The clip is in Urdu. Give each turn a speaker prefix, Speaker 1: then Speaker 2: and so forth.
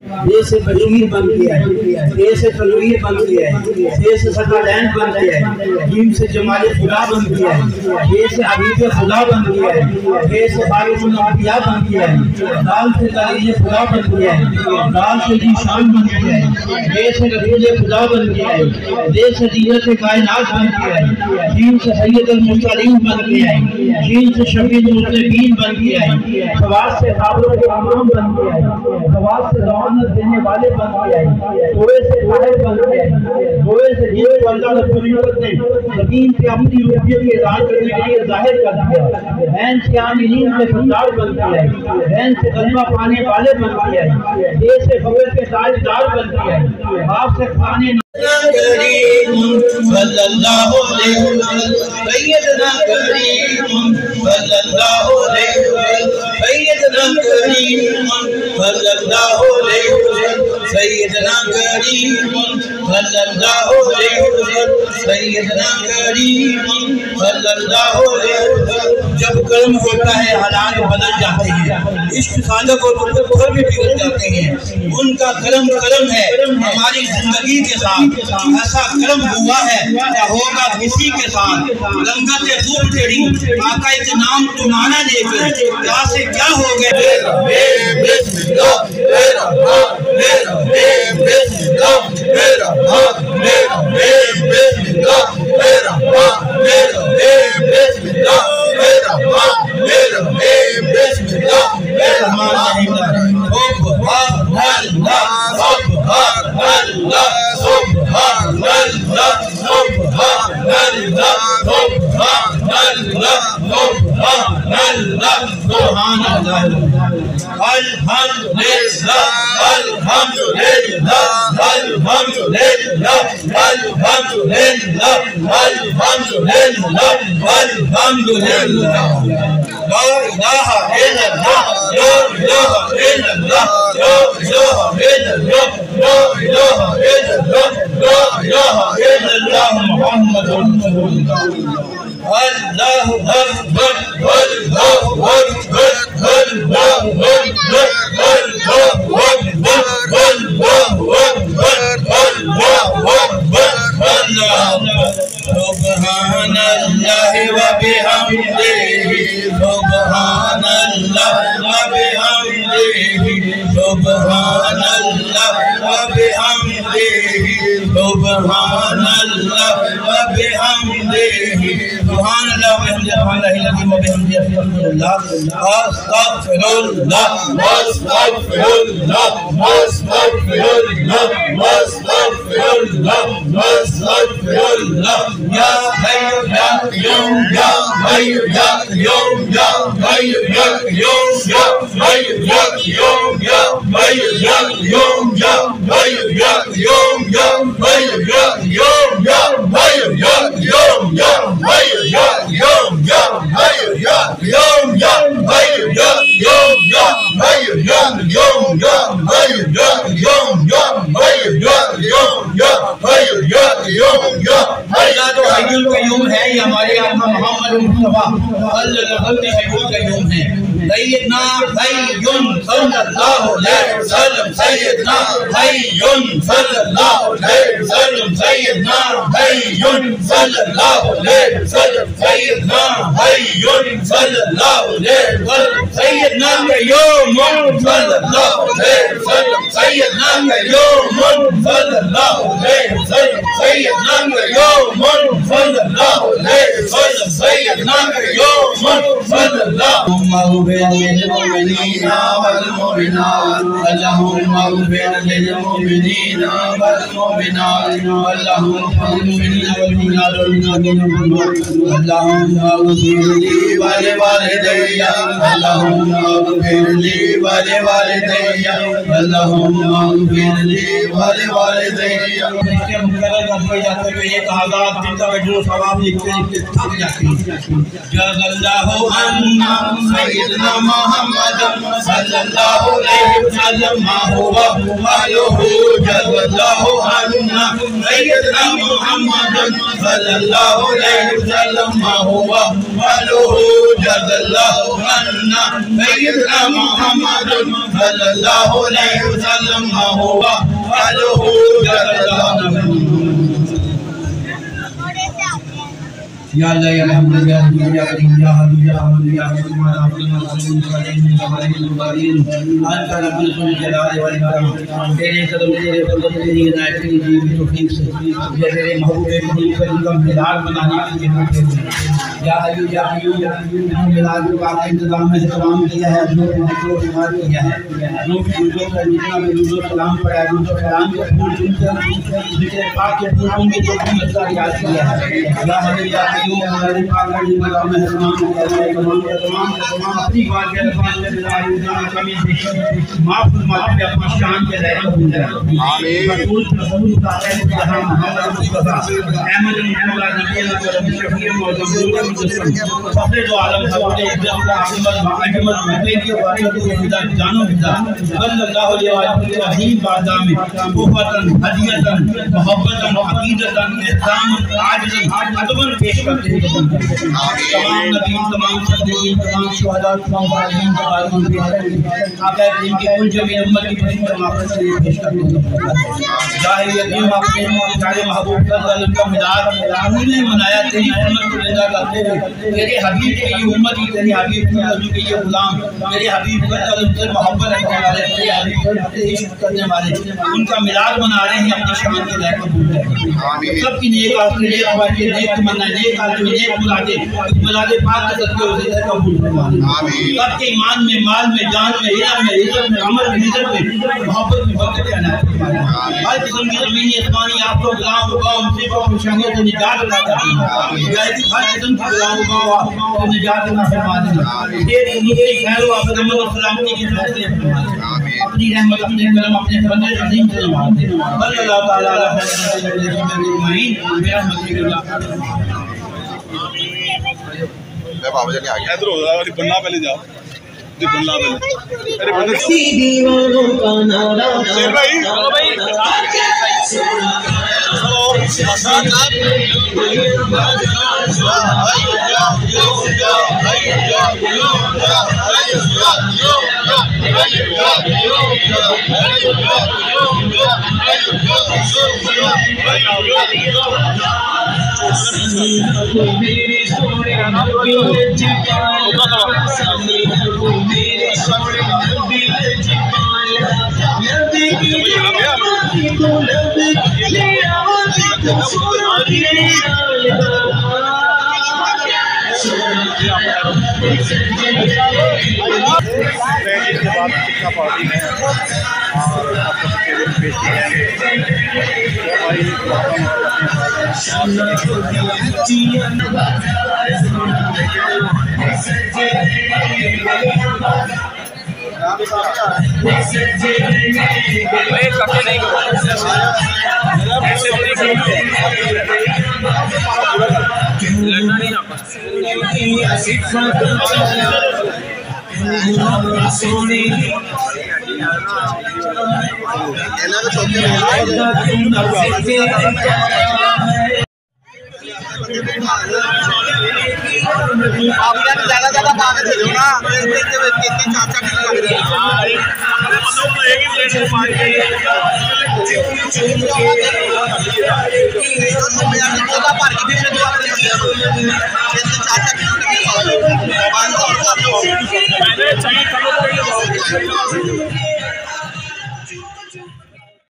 Speaker 1: اے سے بشیر بن گیا ہے، اے سے تنویر بن گیا ہے، اے سے سکالین بن گیا ہے، جیم سے جمال خدا بن گیا ہے، اے سے حبیب خدا بن گیا ہے، اے سے خالق الانبیاء بن گیا ہے، دال سے دلیل خدا بن گیا ہے، دال سے ذیشان بن گیا ہے، اے سے رسول خدا بن گیا ہے، اے سے زینت کائنات بن گیا ہے، جیم سے سید المرسلین بن گیا ہے، جیم سے شفیع المذنبین بن گیا ہے، خواص سے قابلوں کے امام بن گیا ہے، خواص سے ضمانت دینے والے بن گیا ہے، دوئے سے قائد بن گیا ہے، دوئے سے جن کو اللہ رب العزت نے زمین پہ اپنی ربوبیت کے اظہار کرنے کے لیے ظاہر کر دیا، عین سے عاملین کے سردار بن گیا ہے، عین سے غلبہ پانے والے بن گیا ہے، دے سے فقر کے تاجدار بن گیا ہے، آپ سے کھانے
Speaker 2: کریم صلی اللہ علیہ وسلم سیدنا کریم صلی اللہ علیہ وسلم سیدنا کریم صلی اللہ علیہ وسلم سیدنا کریم صلی اللہ علیہ وسلم سیدنا کریم صلی اللہ علیہ وسلم۔ جب کرم ہوتا ہے حالات بدل جاتے ہیں، عشق صادق اور گھر بھی بگڑ جاتے ہیں، ان کا کرم ہے ہماری زندگی کے ساتھ، ایسا کرم ہوا ہے کیا ہوگا کسی کے ساتھ، لنگت خوب تیری آقا کے نام تمہارا لے کر کیا سے کیا ہو گئے۔ بسم اللہ میرا میرا بسم اللہ میرا میرا بسم اللہ میرا میرا بسم اللہ میرا میرا بسم اللہ میرا سبحان اللہ و بحمدہ سبحان اللہ و بحمدہ سبحان اللہ و بحمدہ سبحان اللہ و بحمدہ سبحان اللہ و بحمدہ استغفر اللہ استغفر اللہ استغفر اللہ استغفر اللہ استغفر اللہ یا حی یا قیوم یا حی یا قیوم یا حی یا قیوم یا حی یا قیوم یا حی یا قیوم یا حی یا قیوم یا حی یا قیوم یا حی یا قیوم یا حی یا قیوم یا حی یا قیوم یا حی یا قیوم یا حی یا قیوم یا حی یا قیوم یا حی یا قیوم یا حی یا قیوم یا اللہ تو حی القیوم ہے، یہ ہمارے آقا محمد مصطفیٰ صلی اللہ علیہ وسلم ہے۔ سیدنا حی صلی اللہ علیہ وسلم سیدنا حی صلی اللہ علیہ وسلم سیدنا حی صلی اللہ علیہ وسلم سیدنا حی صلی اللہ علیہ وسلم سیدنا قیوم صلی اللہ علیہ وسلم سیدنا قیوم صلی اللہ علیہ وسلم سیدنا قیوم صلی اللہ علیہ وسلم سیدنا قیوم صلی اللہ علیہ للمؤمنين والمؤمنات اللهم اغفر للمؤمنين والمؤمنات اللهم اغفر للمؤمنات والمؤمنات اللهم اغفر لي ولوالدي اللهم اغفر لي ولوالدي اللهم اغفر لي ولوالدي۔ اس کے مقرر کرتے جاتے ہوئے یہ کہاغات جن کا وجود ثواب لکھتے ہیں تھک جاتی ہیں۔ جزا اللہ عنا سیدنا محمد صلی اللہ علیہ وسلم ما ہوا مالہ جزا اللہ عنا سیدنا محمد صلی اللہ علیہ وسلم ما ہوا مالہ جزا اللہ عنا سیدنا محمد صلی اللہ علیہ وسلم لمحہ ہوا حلہو جلدان
Speaker 1: یا اللہ یا محمد یا رحیم یا کریم یا حبیب یا حمد یا حکیم یا حکیم یا حکیم انت رب الجلال والاکرام تیرے قدم تیرے فضل تیری عنایت تیری دی توفیق سے یا تیرے محبوب کریم کا مدار بنانے کے لیے یا حی یا قیوم ملاد کا انتظام میں تمام کیا ہے جو بیمار کیا ہے جو جو کا جتنا بھی جو سلام پڑھا ہے جو کلام کے پھول ذکر پاک کے پھولوں کی جو بھی مسئلہ یاد کیا ہے یا حی یا ہمارے پاک کی نگاہ میں تمام اپنی بات کے الفاظ میں بلائے جانا کمی معاف فرماتے ہیں اپنی شان کے لئے آمین رسول صاحب جہاں محمد مصطفیٰ احمد محمد نبی اللہ شفیع موجود فخر دو عالم حضرت اجمل محبین کی واقعہ کو خدا جانو خدا صلی اللہ علیہ وآلہ وحیم بادام بوفتاً حدیتاً محبتاً عقیدتاً احسان عاجزاً عدباً پیش کرتے ہیں تمام نبی تمام صدیقین تمام شہداء تمام صالحین کا عالم آقا کریم کی کل جمعی امت کی بڑی تماقت سے پیش کرتے ہیں ظاہر یقین اپنے پیارے محبوب کا ظلم کا مدار انہوں نے منایا تیری حرمت کو لندہ کرتے ہوئے تیرے حبیب کے یہ امت ہی تیرے حبیب کی حضور کے یہ غلام تیرے حبیب کا ظلم سے محبت رکھنے والے تیرے حبیب سے عشق کرنے والے ان کا ملاد منا رہے ہیں اپنی شان کے لئے قبول ہے سب کی نیک آخر نیک خواہش نیک تمنا نیک آخر نیک ملاد پاک کے صدقے اسے قبول فرمائے سب کے ایمان میں مال میں جان میں علم میں عزت میں عمل میں عزت میں محبت میں برکت عنایت فرمائے ہر قسم کی زمینی اسمانی آپ کو غلام وبا مصیبت پریشانیوں سے نجات عطا کریں ہر قسم کی غلام وبا آپ کو نجات عطا فرما دینا ایک مدتی خیر و آفت امن و سلامتی کی فیصلے فرمائے اپنی رحمت اپنے کرم اپنے فضل عظیم سے نوازے صلی اللہ تعالی علیہ وسلم برحمتہ اللہ
Speaker 2: میں بابا جانے آگیا ادھر ہو رہا بننا پہلے جاؤ بننا پہلے ارے بننا
Speaker 3: دیوانوں کا نعرہ
Speaker 2: شیر بھائی چلو بھائی پارٹی ہے اور آپ کو پیش آپ زیادہ زیادہ پاگل تھے نا چاچا